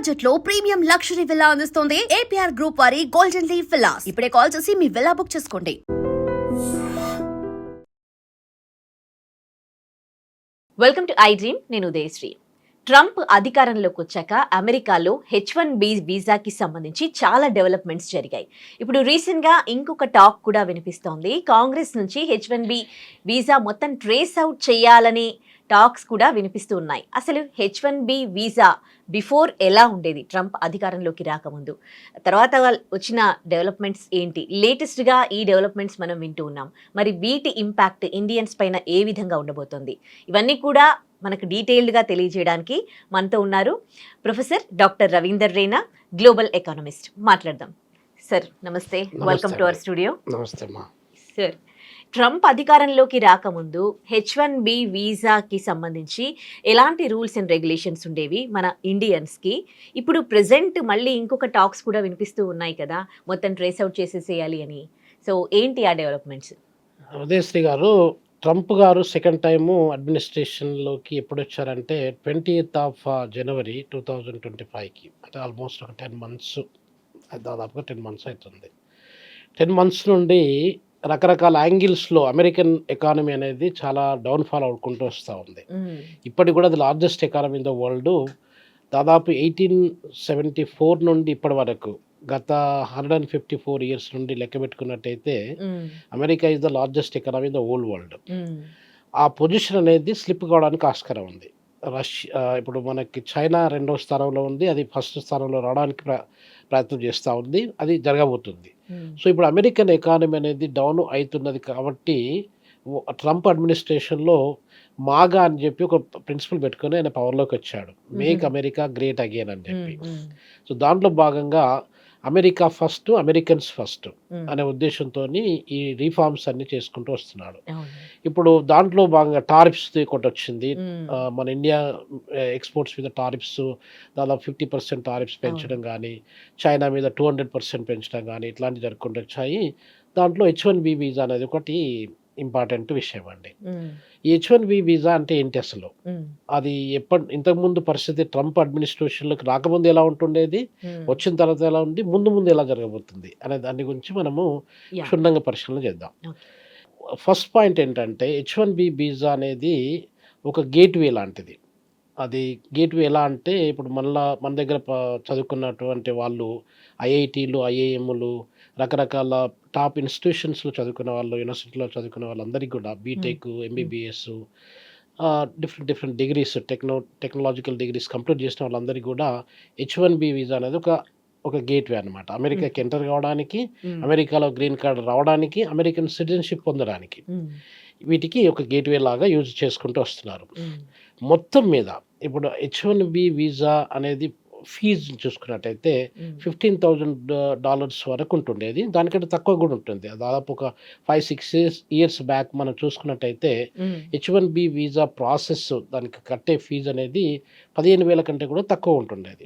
Budget లో premium luxury villa అందిస్తోంది APR group వారి గోల్డెన్ లీవ్ విల్లాస్. ఇప్పుడే కాల్ చేసి మీ విల్లా బుక్ చేసుకోండి. Welcome to I dream. నేను ఉదయశ్రీ. ట్రంప్ అధికారంలోకి వచ్చాక అమెరికాలో H1B వీసాకి సంబంధించి చాలా డెవలప్మెంట్స్ జరిగాయి. ఇప్పుడు రీసెంట్గా ఇంకొక టాక్ కూడా వినిపిస్తోంది. కాంగ్రెస్ నుంచి H1B వీసా మొత్తం ట్రేస్ అవుట్ చేయాలని టాక్స్ కూడా వినిపిస్తూ ఉన్నాయి. అసలు H1B వీసా బిఫోర్ ఎలా ఉండేది ట్రంప్ అధికారంలోకి రాకముందు, తర్వాత వచ్చిన డెవలప్మెంట్స్ ఏంటి, లేటెస్ట్గా ఈ డెవలప్మెంట్స్ మనం వింటూ ఉన్నాం. మరి వీటి ఇంపాక్ట్ ఇండియన్స్ పైన ఏ విధంగా ఉండబోతోంది, ఇవన్నీ కూడా మనకు డీటెయిల్డ్గా తెలియజేయడానికి మనతో ఉన్నారు professor doctor Ravinder Raina, global economist. మాట్లాడదాం. సార్ నమస్తే, వెల్కమ్ టు అవర్ స్టూడియో. నమస్తే సార్, ట్రంప్ అధికారంలోకి రాకముందు H1B వీసాకి సంబంధించి ఎలాంటి రూల్స్ అండ్ రెగ్యులేషన్స్ ఉండేవి మన ఇండియన్స్కి? ఇప్పుడు ప్రెజెంట్ మళ్ళీ ఇంకొక టాక్స్ కూడా వినిపిస్తూ ఉన్నాయి కదా, మొత్తం ట్రేస్ అవుట్ చేసేసేయాలి అని. సో ఏంటి ఆ డెవలప్మెంట్స్? ఉదయశ్రీ గారు, ట్రంప్ గారు సెకండ్ టైము అడ్మినిస్ట్రేషన్లోకి ఎప్పుడు వచ్చారంటే 20th of January 2025కి, అంటే ఆల్మోస్ట్ ఒక 10 months, దాదాపుగా 10 months అవుతుంది. 10 months నుండి రకరకాల యాంగిల్స్లో అమెరికన్ ఎకానమీ అనేది చాలా డౌన్ఫాల్ అవుకుంటూ వస్తూ ఉంది. ఇప్పటికి కూడా అది largest economy in the world. దాదాపు 1874 నుండి ఇప్పటి వరకు గత 154 years నుండి లెక్క పెట్టుకున్నట్టయితే America is the largest economy in the whole world. ఆ పొజిషన్ అనేది స్లిప్ కావడానికి ఆస్కారం ఉంది. రష్యా ఇప్పుడు మనకి చైనా 2వ స్థానంలో ఉంది, అది ఫస్ట్ స్థానంలో రావడానికి ప్రయత్నం చేస్తూ ఉంది, అది జరగబోతుంది. సో ఇప్పుడు అమెరికన్ ఎకానమీ అనేది డౌన్ అవుతున్నది కాబట్టి ట్రంప్ అడ్మినిస్ట్రేషన్లో మాగా అని చెప్పి ఒక ప్రిన్సిపల్ పెట్టుకొని ఆయన పవర్లోకి వచ్చాడు, మేక్ అమెరికా గ్రేట్ అగైన్ అని చెప్పి. సో దాంట్లో భాగంగా అమెరికా ఫస్ట్, అమెరికన్స్ ఫస్ట్ అనే ఉద్దేశంతో ఈ రీఫార్మ్స్ అన్ని చేసుకుంటూ వస్తున్నాడు. ఇప్పుడు దాంట్లో భాగంగా టారిఫ్స్ ఒకటి వచ్చింది. మన ఇండియా ఎక్స్పోర్ట్స్ మీద టారిఫ్స్ దాదాపు 50% టారిఫ్స్ పెంచడం కానీ, చైనా మీద 200% పెంచడం కానీ, ఇట్లాంటివి జరుగుకుంటూ వచ్చాయి. దాంట్లో H1B వీసా అనేది ఒకటి ఇంపార్టెంట్ విషయం అండి. ఈ H1B వీసా అంటే ఏంటి అసలు? అది ఇంతకుముందు పరిస్థితి ట్రంప్ అడ్మినిస్ట్రేషన్లోకి రాకముందు ఎలా ఉంటుండేది, వచ్చిన తర్వాత ఎలా ఉంది, ముందు ఎలా జరగబోతుంది అనే దాని గురించి మనము క్షుణ్ణంగా పరిశీలన చేద్దాం. ఫస్ట్ పాయింట్ ఏంటంటే H1B వీసా అనేది ఒక గేట్వే లాంటిది. అది గేట్వే ఎలా అంటే, ఇప్పుడు మన దగ్గర చదువుకున్నటువంటి వాళ్ళు ఐఐటీలు, ఐఐఎంలు, రకరకాల టాప్ ఇన్స్టిట్యూషన్స్లో చదువుకున్న వాళ్ళు, యూనివర్సిటీలో చదువుకున్న వాళ్ళందరికీ కూడా B Tech, MBBS, different degrees, technological degrees complete చేసిన వాళ్ళందరికీ కూడా H1B వీసా అనేది ఒక గేట్వే అనమాట. అమెరికాకి ఎంటర్ కావడానికి, అమెరికాలో గ్రీన్ కార్డ్ రావడానికి, అమెరికన్ సిటిజన్షిప్ పొందడానికి, వీటికి ఒక గేట్వే లాగా యూజ్ చేసుకుంటూ వస్తున్నారు. మొత్తం మీద ఇప్పుడు H1B వీసా అనేది ఫీజు చూసుకున్నట్టయితే $15,000 వరకు ఉంటుండేది. దానికంటే తక్కువ కూడా ఉంటుంది. దాదాపు ఒక 5-6 years బ్యాక్ మనం చూసుకున్నట్టయితే H1B వీసా ప్రాసెస్ దానికి కట్టే ఫీజు అనేది 15,000 కంటే కూడా తక్కువ ఉంటుండేది.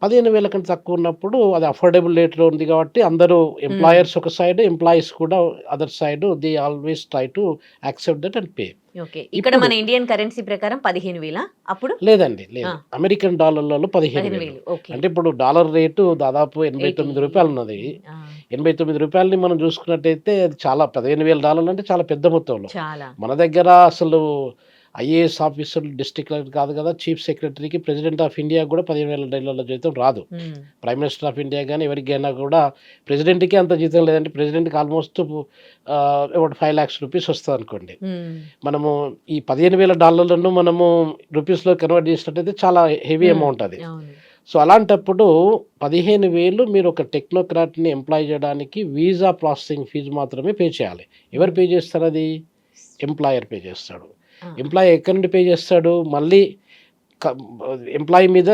15,000 కంటే తక్కువ ఉన్నప్పుడు అది అఫోర్డబుల్ రేట్లో ఉంది కాబట్టి అందరూ ఎంప్లాయర్స్ ఒక సైడ్, ఎంప్లాయీస్ కూడా other side, they always try to accept that and pay. ఇక్కడ మన ఇండియన్ కరెన్సీ ప్రకారం 15,000 అప్పుడు లేదండి, లేదు, అమెరికన్ డాలర్లలో 15,000. అంటే ఇప్పుడు డాలర్ రేటు దాదాపు $89 ఉన్నది. $89 మనం చూసుకున్నట్టయితే అది చాలా, $15,000 అంటే చాలా పెద్ద మొత్తంలో. మన దగ్గర అసలు ఐఏఎస్ ఆఫీసర్, డిస్ట్రిక్ట్ కలెక్టర్ కాదు కదా, చీఫ్ సెక్రటరీకి, ప్రెసిడెంట్ ఆఫ్ ఇండియా కూడా $10,000 జీతం రాదు. ప్రైమ్ మినిస్టర్ ఆఫ్ ఇండియా కానీ ఎవరికైనా కూడా ప్రెసిడెంట్కి అంత జీతం లేదంటే, ప్రెసిడెంట్కి ఆల్మోస్ట్ about 5 lakhs రూపీస్ వస్తుంది అనుకోండి. మనము ఈ $15,000 మనము రూపీస్లో కన్వర్ట్ చేసినట్టయితే చాలా హెవీ అమౌంట్ అది. సో అలాంటప్పుడు 15,000 మీరు ఒక టెక్నోక్రాట్ని ఎంప్లాయ్ చేయడానికి వీసా ప్రాసెసింగ్ ఫీజు మాత్రమే పే చేయాలి. ఎవరు పే చేస్తారు? అది ఎంప్లాయర్ పే చేస్తాడు. ఎంప్లాయీ ఎక్కడి నుండి పే చేస్తాడు? మళ్ళీ ఎంప్లాయీ మీద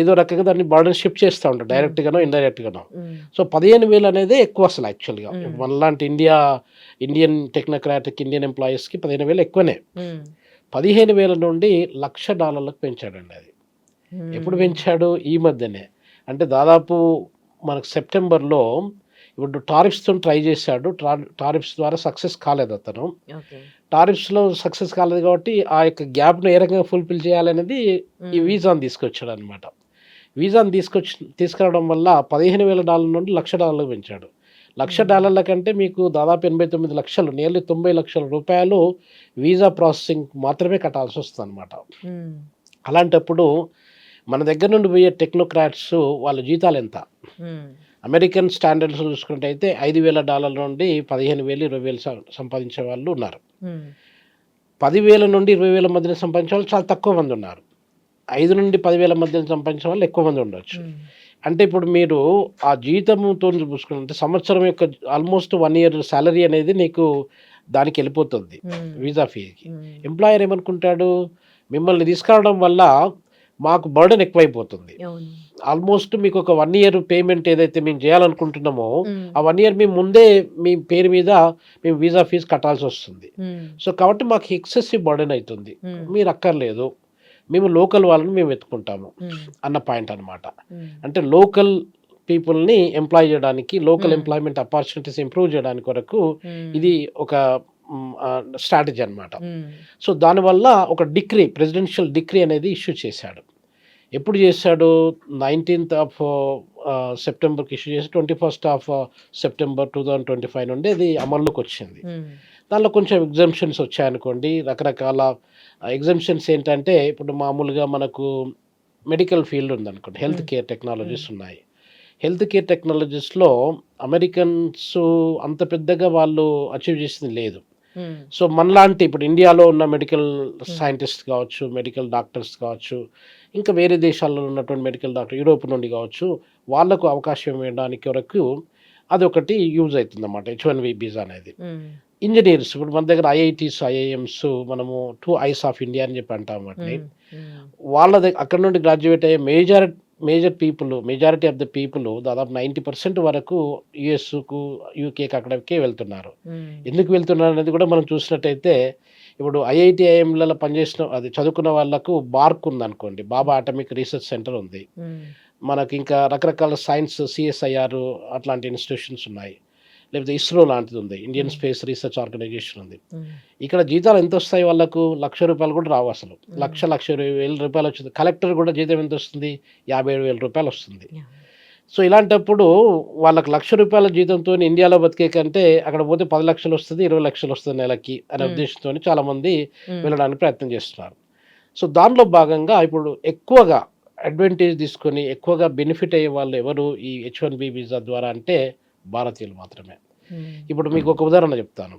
ఏదో రకంగా దాన్ని బర్డన్ షిఫ్ట్ చేస్తూ ఉంటాడు, డైరెక్ట్గానో ఇండైరెక్ట్గానో. సో 15,000 అనేది ఎక్కువ అసలు యాక్చువల్గా. మనలాంటి ఇండియన్ టెక్నోక్రాటిక్ ఇండియన్ ఎంప్లాయీస్కి 15,000 ఎక్కువనే. 15,000 నుండి $1,00,000 పెంచాడండి. అది ఎప్పుడు పెంచాడు? ఈ మధ్యనే. అంటే దాదాపు మనకు సెప్టెంబర్లో ఇప్పుడు టారిఫ్స్తో ట్రై చేశాడు. టారిఫ్స్ ద్వారా సక్సెస్ కాలేదు అతను. టారిఫ్స్లో సక్సెస్ కాలేదు కాబట్టి ఆ యొక్క గ్యాప్ను ఏ రకంగా ఫుల్ఫిల్ చేయాలనేది ఈ వీసాను తీసుకొచ్చాడు అనమాట. వీసాను తీసుకురావడం వల్ల $15,000 నుండి $1,00,000 పెంచాడు. $1,00,000 కంటే మీకు దాదాపు 89 లక్షలు, నియర్లీ 90 లక్షల రూపాయలు వీసా ప్రాసెసింగ్ మాత్రమే కట్టాల్సి వస్తుందన్నమాట. అలాంటప్పుడు మన దగ్గర నుండి పోయే టెక్నోక్రాట్స్ వాళ్ళ జీతాలు ఎంత? అమెరికన్ స్టాండర్డ్స్ చూసుకుంటే అయితే $5,000 నుండి 15,000, 20,000 సంపాదించే వాళ్ళు ఉన్నారు. 10,000 నుండి 20,000 మధ్యన సంపాదించే వాళ్ళు చాలా తక్కువ మంది ఉన్నారు. 5 నుండి 10,000 మధ్యన సంపాదించే వాళ్ళు ఎక్కువ మంది ఉండొచ్చు. అంటే ఇప్పుడు మీరు ఆ జీతంతో చూసుకుంటే సంవత్సరం యొక్క ఆల్మోస్ట్ 1 ఇయర్ సాలరీ అనేది నీకు దానికి వెళ్ళిపోతుంది వీసా ఫీకి. ఎంప్లాయర్ ఏమనుకుంటాడు, మిమ్మల్ని తీసుకురావడం వల్ల మాకు బర్డెన్ ఎక్కువైపోతుంది. ఆల్మోస్ట్ మీకు ఒక 1 ఇయర్ పేమెంట్ ఏదైతే మేము చేయాలనుకుంటున్నామో ఆ 1 ఇయర్ మేము ముందే మీ పేరు మీద మేము వీసా ఫీజు కట్టాల్సి వస్తుంది. సో కాబట్టి మాకు ఎక్సెసివ్ బర్డెన్ అవుతుంది, మీరు అక్కర్లేదు, మేము లోకల్ వాళ్ళని మేము వెతుకుంటాము అన్న పాయింట్ అనమాట. అంటే లోకల్ పీపుల్ని ఎంప్లాయ్ చేయడానికి, లోకల్ ఎంప్లాయ్మెంట్ ఆపర్చునిటీస్ ఇంప్రూవ్ చేయడానికి కొరకు ఇది ఒక స్ట్రాటజీ అనమాట. సో దానివల్ల ఒక డిక్రీ, ప్రెసిడెన్షియల్ డిక్రీ అనేది ఇష్యూ చేశాడు. ఎప్పుడు చేశాడు? 19th of సెప్టెంబర్కి ఇష్యూ చేసి 21st of సెప్టెంబర్ 2025 నుండి అది అమల్లోకి వచ్చింది. దానిలో కొంచెం ఎగ్జామ్షన్స్ వచ్చాయనుకోండి. రకరకాల ఎగ్జామ్షన్స్ ఏంటంటే, ఇప్పుడు మామూలుగా మనకు మెడికల్ ఫీల్డ్ ఉందనుకోండి, హెల్త్ కేర్ టెక్నాలజీస్ ఉన్నాయి. హెల్త్ కేర్ టెక్నాలజీస్లో అమెరికన్స్ అంత పెద్దగా వాళ్ళు అచీవ్ చేసింది లేదు. సో మనలాంటి ఇప్పుడు ఇండియాలో ఉన్న మెడికల్ సైంటిస్ట్ కావచ్చు, మెడికల్ డాక్టర్స్ కావచ్చు, ఇంకా వేరే దేశాల్లో ఉన్నటువంటి మెడికల్ డాక్టర్, యూరోప్ నుండి కావచ్చు, వాళ్ళకు అవకాశం ఇవ్వడానికి వరకు అదొకటి యూజ్ అవుతుంది అన్నమాట H1B వీసా అనేది. ఇంజనీర్స్, ఇప్పుడు మన దగ్గర ఐఐటీస్, ఐఐఎమ్స్, మనము 2 ఐస్ ఆఫ్ ఇండియా అని చెప్పి అంటాం వాటిని. వాళ్ళ అక్కడ నుండి గ్రాడ్యుయేట్ అయ్యే మెజారిటీ ఆఫ్ ద పీపుల్ దాదాపు 90% వరకు యుఎస్కు, యూకేకి, అక్కడికే వెళ్తున్నారు. ఎందుకు వెళ్తున్నారు అనేది కూడా మనం చూసినట్టయితే, ఇప్పుడు ఐఐటి, ఐఎంలలో పనిచేసిన అది చదువుకున్న వాళ్ళకు బార్క్ ఉందనుకోండి, బాబా అటామిక్ రీసెర్చ్ సెంటర్ ఉంది. మనకి ఇంకా రకరకాల సైన్స్, సిఎస్ఐఆర్ అట్లాంటి ఇన్స్టిట్యూషన్స్ ఉన్నాయి. లేకపోతే ఇస్రో లాంటిది ఉంది, ఇండియన్ స్పేస్ రీసెర్చ్ ఆర్గనైజేషన్ ఉంది. ఇక్కడ జీతాలు ఎంత వస్తాయి వాళ్ళకు? ₹1,00,000 కూడా రావు అసలు. ₹1,20,000 వచ్చింది. కలెక్టర్ కూడా జీతం ఎంత వస్తుంది? ₹57,000 వస్తుంది. సో ఇలాంటప్పుడు వాళ్ళకి ₹1,00,000 జీతంతో ఇండియాలో బతికే కంటే అక్కడ పోతే 10 లక్షలు వస్తుంది, 20 లక్షలు వస్తుంది నెలకి అనే ఉద్దేశంతో చాలామంది వెళ్ళడానికి ప్రయత్నం చేస్తున్నారు. సో దానిలో భాగంగా ఇప్పుడు ఎక్కువగా అడ్వాంటేజ్ తీసుకొని ఎక్కువగా బెనిఫిట్ అయ్యే వాళ్ళు ఎవరు ఈ H1B వీసా ద్వారా అంటే భారతీయులు మాత్రమే. ఇప్పుడు మీకు ఒక ఉదాహరణ చెప్తాను.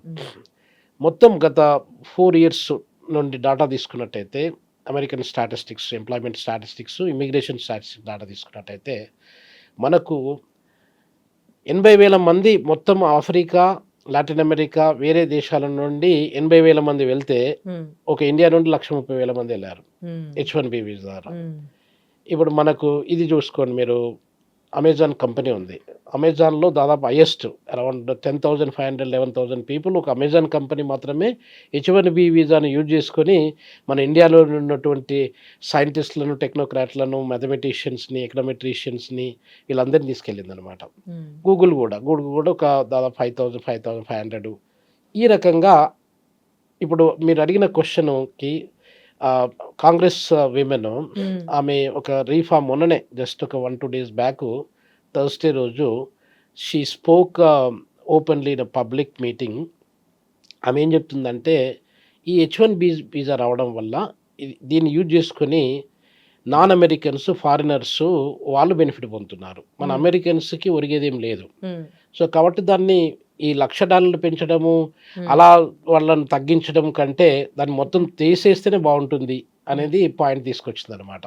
మొత్తం గత 4 years నుండి డాటా తీసుకున్నట్టయితే, American statistics, employment statistics, immigration statistics data తీసుకున్నట్టయితే మనకు 80,000 మంది మొత్తం ఆఫ్రికా, లాటిన్ అమెరికా, వేరే దేశాల నుండి 80,000 మంది వెళ్తే ఒక ఇండియా నుండి 1,30,000 మంది వెళ్ళారు H1B వీసా ద్వారా. ఇప్పుడు మనకు ఇది చూసుకోండి, మీరు అమెజాన్ కంపెనీ ఉంది. అమెజాన్లో దాదాపు హైయెస్ట్ అరౌండ్ 10,500, 11,000 పీపుల్ ఒక అమెజాన్ కంపెనీ మాత్రమే H1B వీసాను యూజ్ చేసుకొని మన ఇండియాలో ఉన్నటువంటి సైంటిస్టులను, టెక్నోక్రాట్లను, మ్యాథమెటిషియన్స్ని, ఎకనామెట్రిషియన్స్ని వీళ్ళందరినీ తీసుకెళ్ళింది అనమాట. గూగుల్ కూడా ఒక దాదాపు 5,500. ఈ రకంగా ఇప్పుడు మీరు అడిగిన క్వశ్చన్కి కాంగ్రెస్ విమెన్ ఆమె ఒక రీఫార్మ్ మొన్ననే జస్ట్ ఒక 1-2 days బ్యాక్ థర్స్డే రోజు she spoke openly in public meeting. ఆమె ఏం చెప్తుందంటే, ఈ H1B వీసా రావడం వల్ల దీన్ని యూజ్ చేసుకొని నాన్ అమెరికన్స్, ఫారినర్స్ వాళ్ళు బెనిఫిట్ పొందుతున్నారు. మన అమెరికన్స్కి ఒరిగేదేం లేదు. సో కాబట్టి దాన్ని ఈ $1,00,000 పెంచడము, అలా వాళ్ళని తగ్గించడం కంటే దాన్ని మొత్తం తీసేస్తేనే బాగుంటుంది అనేది పాయింట్ తీసుకొచ్చింది అనమాట.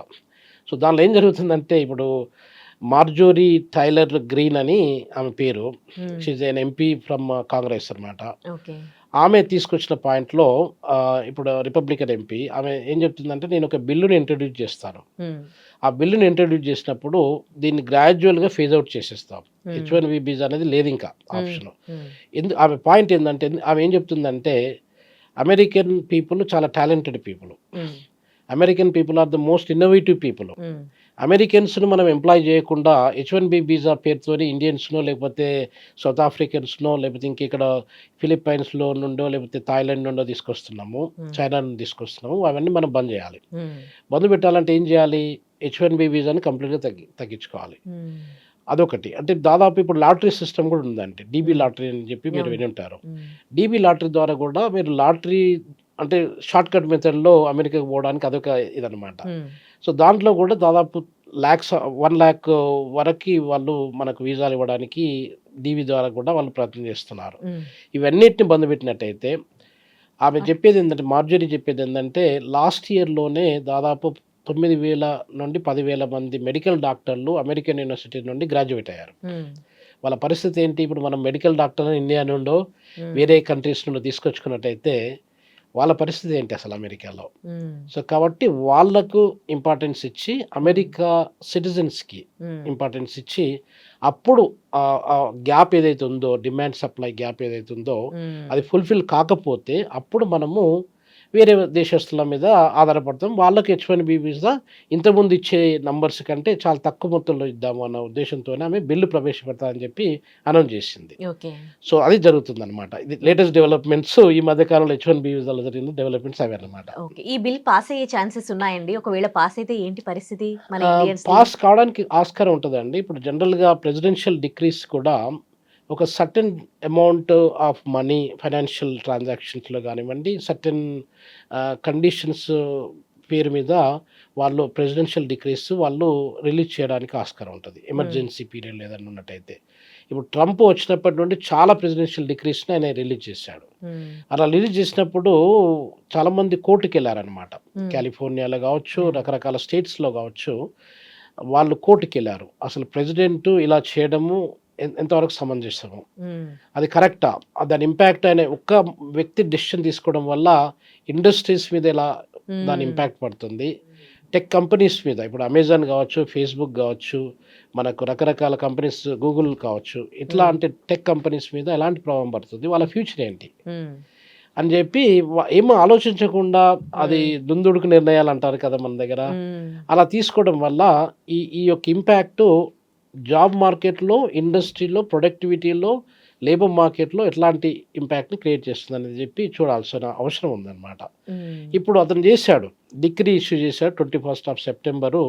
సో దానిలో ఏం జరుగుతుందంటే, ఇప్పుడు మార్జోరీ టైలర్ గ్రీన్ అని ఆమె పేరు, she's N MP from Congress అనమాట. ఆమె తీసుకొచ్చిన పాయింట్లో ఇప్పుడు రిపబ్లికన్ ఎంపీ ఆమె ఏం చెప్తుందంటే, నేను ఒక బిల్లుని ఇంట్రడ్యూస్ చేస్తాను. ఆ బిల్లుని ఇంట్రడ్యూస్ చేసినప్పుడు దీన్ని గ్రాడ్యువల్గా ఫేజ్ అవుట్ చేసేస్తాం. H1B వీసా అనేది లేదు ఇంకా ఆప్షన్. ఆమె పాయింట్ ఏంటంటే, ఆమె ఏం చెప్తుందంటే, అమెరికన్ పీపుల్ చాలా talented people. American people are the most innovative people. అమెరికన్స్ను మనం ఎంప్లాయ్ చేయకుండా H1B వీసా పేరుతోని ఇండియన్స్నో, లేకపోతే సౌత్ ఆఫ్రికన్స్నో, లేకపోతే ఇక్కడ ఫిలిప్పైన్స్లో నుండో, లేకపోతే థాయిలాండ్ నుండో తీసుకొస్తున్నాము, చైనా నుండి తీసుకొస్తున్నాము. అవన్నీ మనం బంద్ చేయాలి. బంద్ పెట్టాలంటే ఏం చేయాలి? H1B వీసాని కంప్లీట్గా తగ్గించుకోవాలి. అదొకటి. అంటే దాదాపు ఇప్పుడు లాటరీ సిస్టమ్ కూడా ఉందండి. డీబీ లాటరీ అని చెప్పి మీరు విని ఉంటారు. డీబీ లాటరీ ద్వారా కూడా మీరు లాటరీ అంటే షార్ట్ కట్ మెథడ్లో అమెరికాకి పోవడానికి అదొక ఇదనమాట. సో దాంట్లో కూడా దాదాపు 1,00,000 వరకు వాళ్ళు మనకు వీసాలు ఇవ్వడానికి డీబీ ద్వారా కూడా వాళ్ళు ప్రయత్నం చేస్తున్నారు. ఇవన్నిటిని బంద్ పెట్టినట్టయితే ఆమె చెప్పేది ఏంటంటే, మార్జరీ చెప్పేది ఏంటంటే, లాస్ట్ ఇయర్లోనే దాదాపు 9,000 నుండి 10,000 మంది మెడికల్ డాక్టర్లు అమెరికన్ యూనివర్సిటీ నుండి గ్రాడ్యుయేట్ అయ్యారు. వాళ్ళ పరిస్థితి ఏంటి? ఇప్పుడు మనం మెడికల్ డాక్టర్లు ఇండియా నుండో వేరే కంట్రీస్ నుండి తీసుకొచ్చుకున్నట్టయితే వాళ్ళ పరిస్థితి ఏంటి అసలు అమెరికాలో? సో కాబట్టి వాళ్ళకు ఇంపార్టెన్స్ ఇచ్చి అమెరికా సిటిజన్స్కి ఇంపార్టెన్స్ ఇచ్చి అప్పుడు గ్యాప్ ఏదైతే ఉందో, డిమాండ్ సప్లై గ్యాప్ ఏదైతే ఉందో అది ఫుల్ఫిల్ కాకపోతే అప్పుడు మనము వేరే దేశస్తుల మీద ఆధారపడతాం. వాళ్ళకి H1B వీసా ఇంతకుముందు ఇచ్చే నంబర్స్ కంటే చాలా తక్కువ మొత్తంలో ఇద్దాము అన్న ఉద్దేశంతోనే ఆమె బిల్లు ప్రవేశపెడతామని చెప్పి అనౌన్స్ చేసింది. సో అది జరుగుతుందన్నమాట. ఇది లేటెస్ట్ డెవలప్మెంట్స్. ఈ మధ్య కాలంలో H1B వీసాలో జరిగిన డెవలప్మెంట్స్ అవే అన్నమాట. ఈ బిల్ పాస్ అయ్యే ఛాన్సెస్ ఉన్నాయండి? ఒకవేళ పాస్ అయితే ఏంటి పరిస్థితి? పాస్ కావడానికి ఆస్కారం ఉంటుందండి. ఇప్పుడు జనరల్గా ప్రెసిడెన్షియల్ డిక్రీస్ కూడా ఒక certain amount of money financial ట్రాన్సాక్షన్స్లో కానివ్వండి, సర్టెన్ కండిషన్స్ పేరు మీద వాళ్ళు ప్రెసిడెన్షియల్ డిక్రీస్ వాళ్ళు రిలీజ్ చేయడానికి ఆస్కారం ఉంటుంది, ఎమర్జెన్సీ పీరియడ్ ఏదైనా ఉన్నట్టయితే. ఇప్పుడు ట్రంప్ వచ్చినప్పటి నుండి చాలా ప్రెసిడెన్షియల్ డిక్రీస్ని ఆయన రిలీజ్ చేశాడు. అలా రిలీజ్ చేసినప్పుడు చాలామంది కోర్టుకి వెళ్ళారనమాట. కాలిఫోర్నియాలో కావచ్చు, రకరకాల స్టేట్స్లో కావచ్చు, వాళ్ళు కోర్టుకి వెళ్ళారు. అసలు ప్రెసిడెంట్ ఇలా చేయడము ఎంతవరకు సమంజసము, అది కరెక్టా, దాని ఇంపాక్ట్ అనే ఒక్క వ్యక్తి డెసిషన్ తీసుకోవడం వల్ల ఇండస్ట్రీస్ మీద ఎలా దాని ఇంపాక్ట్ పడుతుంది, టెక్ కంపెనీస్ మీద, ఇప్పుడు అమెజాన్ కావచ్చు, ఫేస్బుక్ కావచ్చు, మనకు రకరకాల కంపెనీస్, గూగుల్ కావచ్చు, ఇట్లా అంటే టెక్ కంపెనీస్ మీద ఎలాంటి ప్రభావం పడుతుంది, వాళ్ళ ఫ్యూచర్ ఏంటి అని చెప్పి ఏమో ఆలోచించకుండా అది దుందుడుకు నిర్ణయాలు అంటారు కదా మన దగ్గర, అలా తీసుకోవడం వల్ల ఈ యొక్క ఇంపాక్ట్ జాబ్ మార్కెట్లో, ఇండస్ట్రీలో, ప్రొడక్టివిటీలో, లేబర్ మార్కెట్లో ఎట్లాంటి ఇంపాక్ట్ని క్రియేట్ చేస్తుంది అనేది చెప్పి చూడాల్సిన అవసరం ఉందన్నమాట. ఇప్పుడు అతను చేశాడు, డిగ్రీ ఇష్యూ చేశాడు. 21 సెప్టెంబరు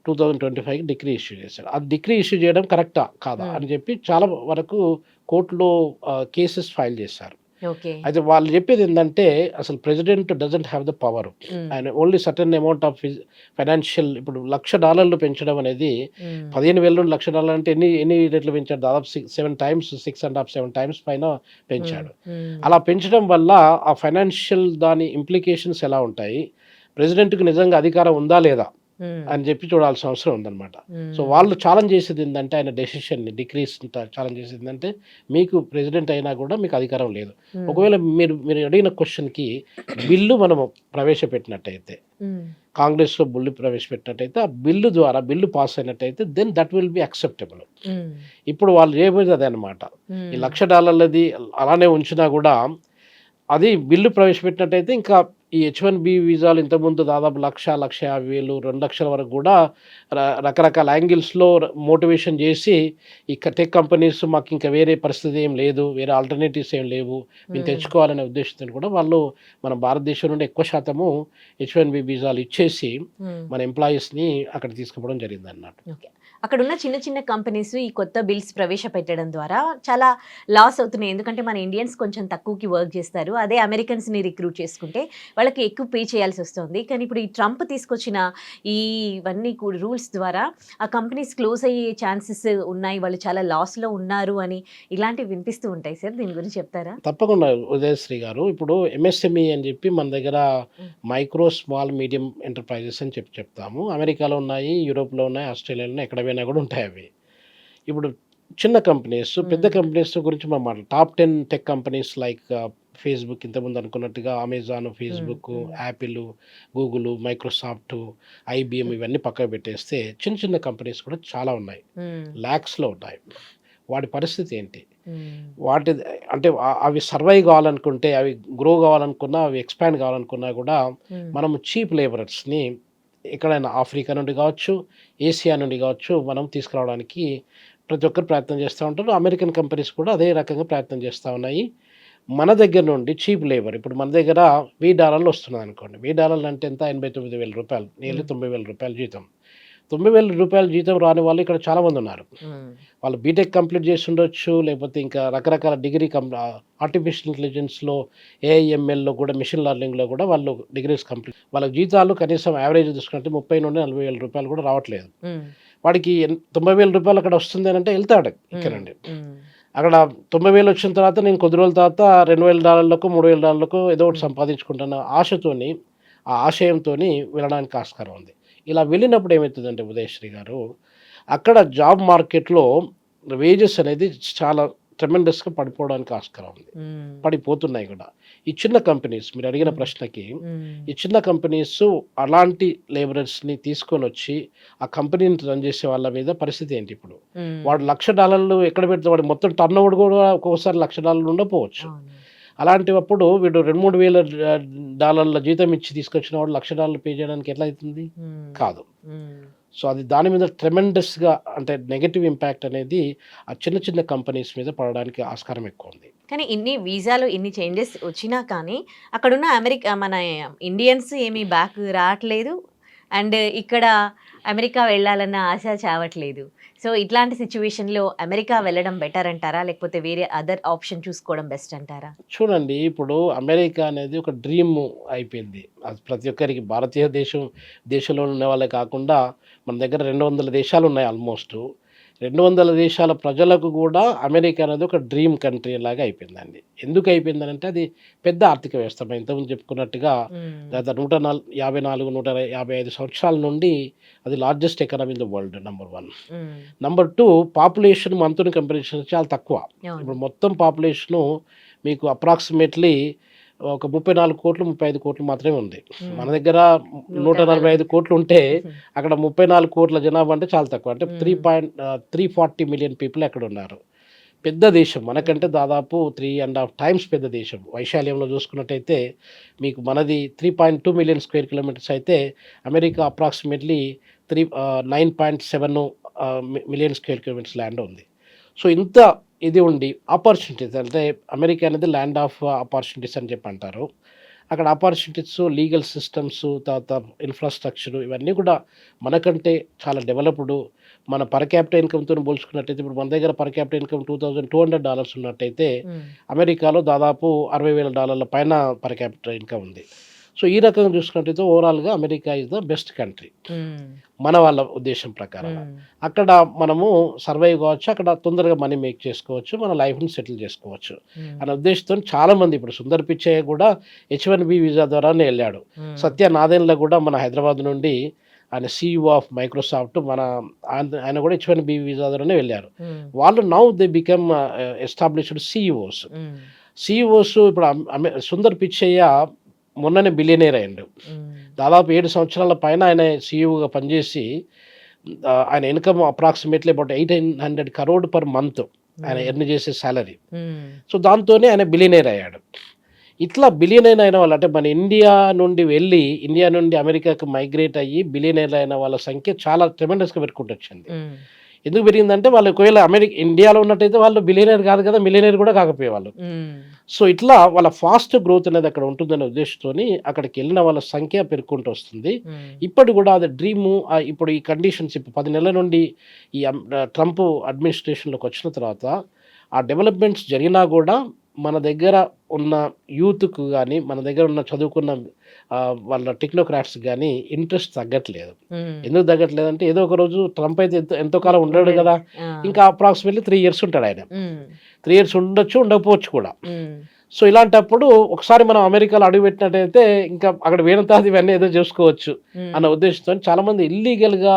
2025 డిగ్రీ ఇష్యూ చేశాడు. ఆ డిగ్రీ ఇష్యూ చేయడం కరెక్టా కాదా అని చెప్పి చాలా వరకు కోర్టులో కేసెస్ ఫైల్ చేశారు. అయితే వాళ్ళు చెప్పేది ఏంటంటే, అసలు president doesn't have the power, ఆయన only certain amount of financial. ఇప్పుడు $1,00,000 పెంచడం అనేది 15,000 నుండి $1,00,000 అంటే ఎన్ని రెట్లు పెంచాడు? దాదాపు 7 times, 6.5-7 times పైన పెంచాడు. అలా పెంచడం వల్ల ఆ ఫైనాన్షియల్ దాని ఇంప్లికేషన్స్ ఎలా ఉంటాయి, ప్రెసిడెంట్కి నిజంగా అధికారం ఉందా లేదా అని చెప్పి చూడాల్సిన అవసరం ఉందన్నమాట. సో వాళ్ళు ఛాలెంజ్ చేసేది ఏంటంటే, ఆయన డెసిషన్ని డిక్రీస్ ఛాలెంజ్ చేసేది ఏంటంటే, మీకు ప్రెసిడెంట్ అయినా కూడా మీకు అధికారం లేదు. ఒకవేళ మీరు అడిగిన క్వశ్చన్కి బిల్లు మనము ప్రవేశపెట్టినట్టయితే, కాంగ్రెస్లో బిల్లు ప్రవేశపెట్టినట్టయితే, ఆ బిల్లు ద్వారా బిల్లు పాస్ అయినట్టయితే then that will be acceptable. ఇప్పుడు వాళ్ళు చేయబోయేది అదే అనమాట. ఈ $1,00,000 అలానే ఉంచినా కూడా అది బిల్లు ప్రవేశపెట్టినట్టయితే ఇంకా ఈ H1B వీసాలు ఇంతకుముందు దాదాపు 1,00,000, 1,50,000, 2,00,000 వరకు కూడా రకరకాల యాంగిల్స్లో మోటివేషన్ చేసి, ఈ టెక్ కంపెనీస్ మాకు ఇంకా వేరే పరిస్థితి ఏం లేదు, వేరే ఆల్టర్నేటివ్స్ ఏం లేవు, మేము తెచ్చుకోవాలనే ఉద్దేశంతో కూడా వాళ్ళు మన భారతదేశం నుండి ఎక్కువ శాతము H1B వీసాలు ఇచ్చేసి మన ఎంప్లాయీస్ని అక్కడ తీసుకుపోవడం జరిగింది అన్నట్టు. అక్కడ ఉన్న చిన్న చిన్న కంపెనీస్ ఈ కొత్త బిల్స్ ప్రవేశపెట్టడం ద్వారా చాలా లాస్ అవుతున్నాయి. ఎందుకంటే మన ఇండియన్స్ కొంచెం తక్కువకి వర్క్ చేస్తారు, అదే అమెరికన్స్ని రిక్రూట్ చేసుకుంటే వాళ్ళకి ఎక్కువ పే చేయాల్సి వస్తుంది. కానీ ఇప్పుడు ఈ ట్రంప్ తీసుకొచ్చిన ఇవన్నీ రూల్స్ ద్వారా ఆ కంపెనీస్ క్లోజ్ అయ్యే ఛాన్సెస్ ఉన్నాయి, వాళ్ళు చాలా లాస్లో ఉన్నారు అని ఇలాంటివి వినిపిస్తూ ఉంటాయి సార్. దీని గురించి చెప్తారా? తప్పకుండా ఉదయశ్రీ గారు. ఇప్పుడు MSME అని చెప్పి మన దగ్గర మైక్రో, స్మాల్, మీడియం ఎంటర్ప్రైజెస్ అని చెప్తాము. అమెరికాలో ఉన్నాయి, యూరోప్లో ఉన్నాయి, ఆస్ట్రేలియాలో ఉన్నాయి, ఎక్కడ పోయినా కూడా ఉంటాయి అవి. ఇప్పుడు చిన్న కంపెనీస్, పెద్ద కంపెనీస్ గురించి మనం మాట్లాడాలి. Top 10 tech companies like Facebook, ఇంతకుముందు అనుకున్నట్టుగా Amazon, Facebook, Apple, Google, Microsoft, IBM ఇవన్నీ పక్కకు పెట్టేస్తే చిన్న చిన్న కంపెనీస్ కూడా చాలా ఉన్నాయి, ల్యాక్స్లో ఉన్నాయి. వాటి పరిస్థితి ఏంటి? వాటి అంటే అవి సర్వైవ్ కావాలనుకుంటే, అవి గ్రో కావాలనుకున్నా, అవి ఎక్స్పాండ్ కావాలనుకున్నా కూడా మనం చీప్ లేబరర్స్ని ఎక్కడైనా ఆఫ్రికా నుండి కావచ్చు, ఏషియా నుండి కావచ్చు, మనం తీసుకురావడానికి ప్రతి ఒక్కరు ప్రయత్నం చేస్తూ ఉంటారు. అమెరికన్ కంపెనీస్ కూడా అదే రకంగా ప్రయత్నం చేస్తూ ఉన్నాయి. మన దగ్గర నుండి చీప్ లేబర్, ఇప్పుడు మన దగ్గర $1,000 వస్తున్నది అనుకోండి. $1,000 అంటే ఎంత? $89,000, నియర్లీ $90,000 జీతం. రూపాయల జీతం రాని వాళ్ళు ఇక్కడ చాలామంది ఉన్నారు. వాళ్ళు బీటెక్ కంప్లీట్ చేసి ఉండొచ్చు, లేకపోతే ఇంకా రకరకాల డిగ్రీ ఆర్టిఫిషియల్ ఇంటెలిజెన్స్లో, ఏఐఎంఎల్లో కూడా, మిషన్ లెర్నింగ్లో కూడా వాళ్ళు డిగ్రీస్ కంప్లీట్. వాళ్ళ జీతాలు కనీసం యావరేజ్ చూసుకుంటే 30 నుండి 40,000 రూపాయలు కూడా రావట్లేదు. వాడికి 90,000 రూపాయలు అక్కడ వస్తుంది అని అంటే వెళ్తాడు ఇక్కడ నుండి. అక్కడ 90,000 వచ్చిన తర్వాత నేను కొద్ది రోజుల తర్వాత $2,000 $3,000 ఏదో ఒకటి సంపాదించుకుంటున్న ఆశతోని, ఆ ఆశయంతోని వెళ్ళడానికి ఆస్కారం ఉంది. ఇలా వెళ్ళినప్పుడు ఏమవుతుందంటే ఉదయశ్రీ గారు, అక్కడ జాబ్ మార్కెట్లో వేజెస్ అనేది చాలా ట్రెమెండస్గా పడిపోవడానికి ఆస్కారం ఉంది. పడిపోతున్నాయి కూడా. ఈ చిన్న కంపెనీస్, మీరు అడిగిన ప్రశ్నకి, ఈ చిన్న కంపెనీస్ అలాంటి లేబరర్స్ని తీసుకొని వచ్చి ఆ కంపెనీని రన్ చేసే వాళ్ళ మీద పరిస్థితి ఏంటి ఇప్పుడు? వాడు $1,00,000 ఎక్కడ పెడితే వాడు మొత్తం టర్న్ ఓవర్ కూడా ఒక్కొక్కసారి $1,00,000 ఉండకపోవచ్చు. అలాంటివప్పుడు వీడు $2,000-3,000 జీతం ఇచ్చి తీసుకొచ్చిన వాడు $1,00,000 పే చేయడానికి ఎట్లా అవుతుంది? కాదు. సో అది దాని మీద ట్రెమెండస్గా, అంటే నెగటివ్ ఇంపాక్ట్ అనేది ఆ చిన్న చిన్న కంపెనీస్ మీద పడడానికి ఆస్కారం ఎక్కువ ఉంది. కానీ ఇన్ని వీసాలు ఇన్ని చేంజెస్ వచ్చినా కానీ అక్కడున్న మన ఇండియన్స్ ఏమీ బ్యాక్ రావట్లేదు, అండ్ ఇక్కడ అమెరికా వెళ్ళాలన్న ఆశ చావట్లేదు. సో ఇట్లాంటి సిచ్యువేషన్లో అమెరికా వెళ్ళడం బెటర్ అంటారా, లేకపోతే వేరే అదర్ ఆప్షన్ చూసుకోవడం బెస్ట్ అంటారా? చూడండి, ఇప్పుడు అమెరికా అనేది ఒక డ్రీమ్ అయిపోయింది. అది ప్రతి ఒక్కరికి, భారతీయ దేశంలో ఉన్న వాళ్ళే కాకుండా మన దగ్గర 200 దేశాలు ఉన్నాయి. ఆల్మోస్ట్ 200 దేశాల ప్రజలకు కూడా అమెరికా అనేది ఒక డ్రీమ్ కంట్రీ లాగా అయిపోయిందండి. ఎందుకు అయిపోయిందని అంటే, అది పెద్ద ఆర్థిక వ్యవస్థ. మనం ఇంతకుముందు చెప్పుకున్నట్టుగా దాదాపు 155 సంవత్సరాల నుండి అది largest economy in the world, number 1. Number 2, population మనతో కంపారిజన్ చాలా తక్కువ. ఇప్పుడు మొత్తం పాపులేషను మీకు అప్రాక్సిమేట్లీ ఒక 34 కోట్లు 35 కోట్లు మాత్రమే ఉంది. మన దగ్గర 145 కోట్లు ఉంటే అక్కడ 34 కోట్ల జనాభా అంటే చాలా తక్కువ. అంటే 340 మిలియన్ పీపుల్ అక్కడ ఉన్నారు. పెద్ద దేశం, మనకంటే దాదాపు 3.5 టైమ్స్ పెద్ద దేశం. వైశాల్యంలో చూసుకున్నట్టయితే మీకు మనది 3.2 మిలియన్ స్క్వేర్ కిలోమీటర్స్ అయితే America approximately 9.7 million square kilometres land ఉంది. సో ఇంత ఇది ఉండి ఆపర్చునిటీస్, అంటే అమెరికా అనేది ల్యాండ్ ఆఫ్ ఆపర్చునిటీస్ అని చెప్పి అంటారు. అక్కడ ఆపర్చునిటీస్, లీగల్ సిస్టమ్స్, తర్వాత ఇన్ఫ్రాస్ట్రక్చర్, ఇవన్నీ కూడా మనకంటే చాలా డెవలప్డ్. మన పర్ క్యాపిటల్ ఇన్కమ్తో పోల్చుకున్నట్టయితే ఇప్పుడు మన దగ్గర పర్ క్యాపిటల్ ఇన్కమ్ $2,200 ఉన్నట్టయితే అమెరికాలో దాదాపు $60,000 పైన పర్ క్యాపిటల్ ఇన్కమ్ ఉంది. సో ఈ రకంగా చూసుకున్నట్టయితే ఓవరాల్గా America is the best country మన వాళ్ళ ఉద్దేశం ప్రకారం. అక్కడ మనము సర్వైవ్ కావచ్చు, అక్కడ తొందరగా మనీ మేక్ చేసుకోవచ్చు, మన లైఫ్ని సెటిల్ చేసుకోవచ్చు అనే ఉద్దేశంతో చాలామంది, ఇప్పుడు సుందర్ పిచ్చై కూడా H1B వీసా ద్వారానే వెళ్ళాడు. సత్య నాదెండ్ల కూడా మన హైదరాబాద్ నుండి, ఆయన CEO ఆఫ్ మైక్రోసాఫ్ట్, ఆయన కూడా H1B వీసా ద్వారానే వెళ్ళారు. వాళ్ళు now they become established CEOs. ఇప్పుడు సుందర్ పిచ్చయ్య మొన్ననే బిలియనేర్ అయ్యాడు. దాదాపు 7 సంవత్సరాల పైన ఆయన CEOగా పనిచేసి ఆయన income approximately about 800 crore per month ఆయన ఎర్న్ చేసే శాలరీ. సో దాంతోనే ఆయన బిలియనేర్ అయ్యాడు. ఇట్లా బిలియనేర్ అయిన వాళ్ళు, అంటే మన ఇండియా నుండి అమెరికాకు మైగ్రేట్ అయ్యి బిలియనేర్ అయిన వాళ్ళ సంఖ్య చాలా ట్రెమెండస్గా పెట్టుకుంటూ వచ్చింది. ఎందుకు పెరిగిందంటే వాళ్ళు ఒకవేళ ఇండియాలో ఉన్నట్టయితే వాళ్ళు బిలియనేర్ కాదు కదా, మిలియనేర్ కూడా కాకపోయేవాళ్ళు. సో ఇట్లా వాళ్ళ ఫాస్ట్ గ్రోత్ అనేది అక్కడ ఉంటుందనే ఉద్దేశంతో అక్కడికి వెళ్ళిన వాళ్ళ సంఖ్య పెరుగుకుంటూ వస్తుంది. ఇప్పటి కూడా అది డ్రీము. ఇప్పుడు ఈ కండిషన్స్, ఇప్పుడు 10 నెలల నుండి ఈ ట్రంప్ అడ్మినిస్ట్రేషన్లోకి వచ్చిన తర్వాత ఆ డెవలప్మెంట్స్ జరిగినా కూడా మన దగ్గర ఉన్న యూత్కు కానీ, మన దగ్గర ఉన్న చదువుకున్న వాళ్ళ టెక్నోక్రాట్స్ కానీ ఇంట్రెస్ట్ తగ్గట్లేదు. ఎందుకు తగ్గట్లేదు అంటే, ఏదో ఒక రోజు ట్రంప్ అయితే ఎంతో కాలం ఉండడు కదా, ఇంకా అప్రాక్సిమేట్లీ 3 years ఉంటాడు ఆయన. 3 years ఉండొచ్చు, ఉండకపోవచ్చు కూడా. సో ఇలాంటప్పుడు ఒకసారి మనం అమెరికాలో అడుగుపెట్టినట్టయితే ఇంకా అక్కడ వేణతాది ఇవన్నీ ఏదో చూసుకోవచ్చు అన్న ఉద్దేశంతో చాలామంది ఇల్లీగల్గా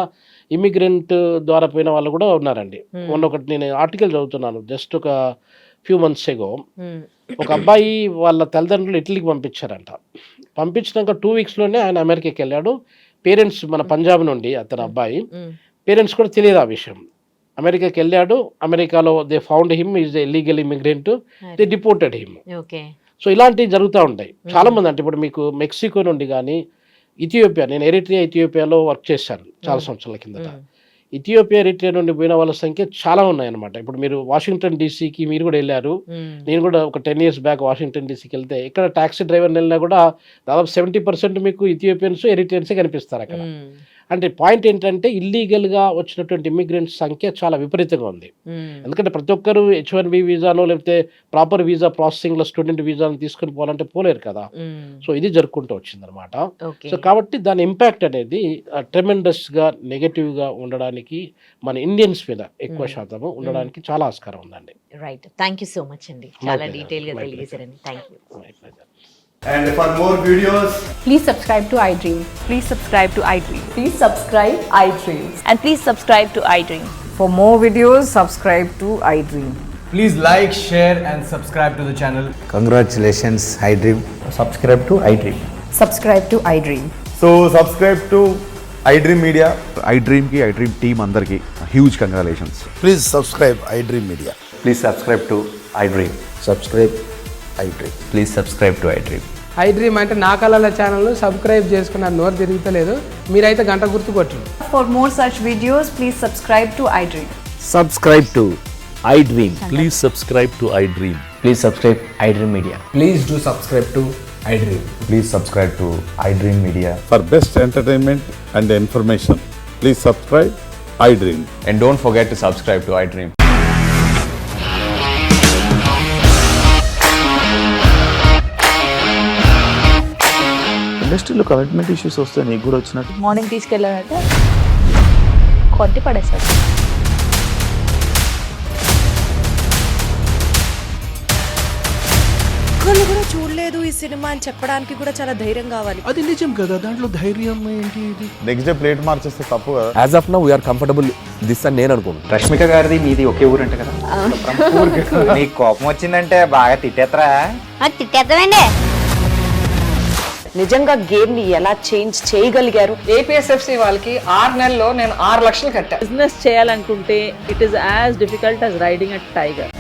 ఇమిగ్రెంట్ ద్వారా పోయిన వాళ్ళు కూడా ఉన్నారండి. మొన్న ఒకటి నేను ఆర్టికల్ చదువుతున్నాను, జస్ట్ ఒక ఫ్యూ మంత్స్ ఎగో. ఒక అబ్బాయి వాళ్ళ తల్లిదండ్రులు ఇటలీకి పంపించారంట. పంపించినాక 2 weeksలోనే ఆయన అమెరికాకి వెళ్ళాడు. పేరెంట్స్ మన పంజాబ్ నుండి అతని అబ్బాయి, పేరెంట్స్ కూడా తెలియదు ఆ విషయం. అమెరికాకి వెళ్ళాడు. అమెరికాలో they found him is illegal immigrant, they deported him. So ఇలాంటివి జరుగుతూ ఉంటాయి చాలా మంది. అంటే ఇప్పుడు మీకు మెక్సికో నుండి కానీ, ఇథియోపియా, నేను ఇథియోపియాలో వర్క్ చేశాను చాలా సంవత్సరాల కిందట. ఎరిట్రియా నుండి పోయిన వాళ్ళ సంఖ్య చాలా ఉన్నాయన్నమాట. ఇప్పుడు మీరు వాషింగ్టన్ డీసీకి మీరు కూడా వెళ్ళారు, నేను కూడా ఒక 10 years బ్యాక్ వాషింగ్టన్ డీసీకి వెళ్తే ఇక్కడ టాక్సీ డ్రైవర్ని వెళ్ళినా కూడా దాదాపు 70% మీకు ఇథియోపియన్స్, ఎరిట్రియన్సే కనిపిస్తారు అక్కడ. అంటే పాయింట్ ఏంటంటే ఇల్లీగల్గా వచ్చినటువంటి ఇమిగ్రెంట్స్ సంఖ్య చాలా విపరీతంగా ఉంది. ఎందుకంటే ప్రతి ఒక్కరు H1B వీసాలో లేకపోతే ప్రాపర్ వీసా ప్రాసెసింగ్లో స్టూడెంట్ వీసాను తీసుకొని పోవాలంటే పోలేరు కదా. సో ఇది జరుపుకుంటూ వచ్చిందనమాట. సో కాబట్టి దాని ఇంపాక్ట్ అనేది ట్రెమెండస్గా నెగటివ్గా ఉండడానికి మన ఇండియన్స్ మీద ఎక్కువ శాతము ఉండడానికి చాలా ఆస్కారం ఉందండి. Right, thank you so much అండి, చాలా డీటెయిల్గా తెలియజేశారండి. Thank you. And for more videos, Please subscribe to iDream. Please subscribe to iDream. Please subscribe iDream. And please subscribe to iDream. For more videos, subscribe to iDream. please like, share and subscribe to the channel. Congratulations, iDream. Subscribe to iDream. Subscribe to iDream. So subscribe to iDream Media. iDream ki iDream team andarki huge congratulations. Please subscribe iDream Media. Please subscribe to iDream. Subscribe iDream. Please subscribe to iDream. iDream అంటే నా కళల channel subscribe చేసుకున్న నోరు తిరుగుతలేదు, మీరైతే గంట గుర్తు కొట్టండి. For more such videos, please subscribe to iDream. Subscribe to iDream. Please subscribe to iDream. Please subscribe iDream Media. Please do subscribe to iDream. Please subscribe to iDream Media. For best entertainment and information, please subscribe iDream. And don't forget to subscribe to iDream. ఇండస్ట్రీలో commitment issues వస్తే నీకు కూడా వచ్చినట్టు morning తీసుకెళ్ళారంటే కొట్టి పడేసారు. ఒక్కళ్ళు కూడా చూడలేదు ఈ సినిమా అని చెప్పడానికి కూడా చాలా ధైర్యం కావాలి. అది నిజం కదా, దాంట్లో ధైర్యం ఏంటి? ఇది నెక్స్ట్ డే ప్లేట్ మార్చేస్తే తప్పు కదా. As of now we are comfortable this అని నేను అనుకుంటున్నాను. రష్మిక గారిది మీది ఒకే ఊరు అంట కదా. నీకు కోపం వచ్చిందంటే బాగా తిట్టేత్తరా? తిట్టేద్దామండి. నిజంగా గేమ్ ని ఎలా చేంజ్ చేయగలిగారు? ఏపీఎస్ఎఫ్సి వాళ్ళకి 6 నెలల్లో నేను 6 లక్షలు కట్టా. బిజినెస్ చేయాలనుకుంటే it is as difficult as riding a tiger.